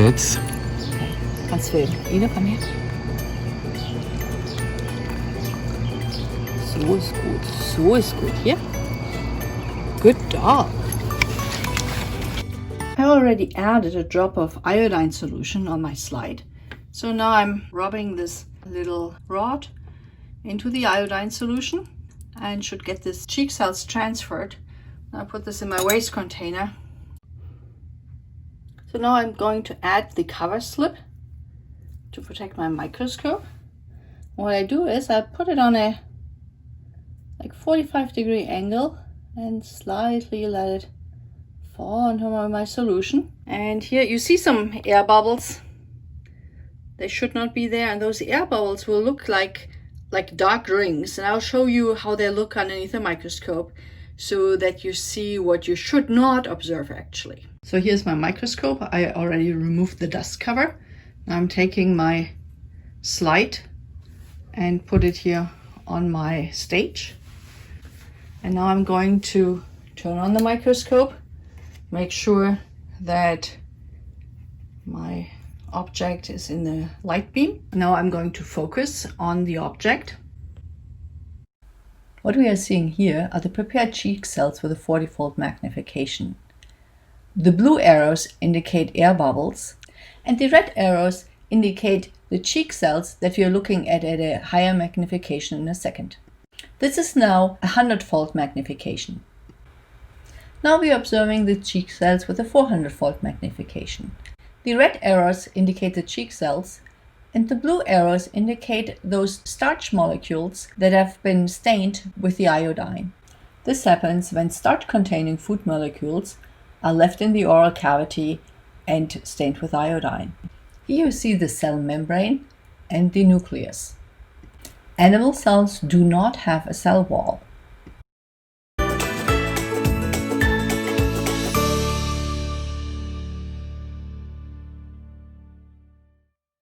minutes. Okay, kannst filmen. Ine, komm her. So ist gut, so ist gut. Hier. Good dog. I already added a drop of iodine solution on my slide. So now I'm rubbing this little rod into the iodine solution and should get this cheek cells transferred. Now I put this in my waste container. So now I'm going to add the cover slip to protect my microscope. What I do is I put it on a 45-degree angle and slightly let it fall into my solution. And here you see some air bubbles. They should not be there, and those air bubbles will look like dark rings, and I'll show you how they look underneath the microscope so that you see what you should not observe actually. So here's my microscope. I already removed the dust cover. Now I'm taking my slide and put it here on my stage. And now I'm going to turn on the microscope, make sure that my object is in the light beam. Now I'm going to focus on the object. What we are seeing here are the prepared cheek cells with a 40-fold magnification. The blue arrows indicate air bubbles, and the red arrows indicate the cheek cells that we are looking at a higher magnification in a second. This is now a 100-fold magnification. Now we are observing the cheek cells with a 400-fold magnification. The red arrows indicate the cheek cells, and the blue arrows indicate those starch molecules that have been stained with the iodine. This happens when starch-containing food molecules are left in the oral cavity and stained with iodine. Here you see the cell membrane and the nucleus. Animal cells do not have a cell wall.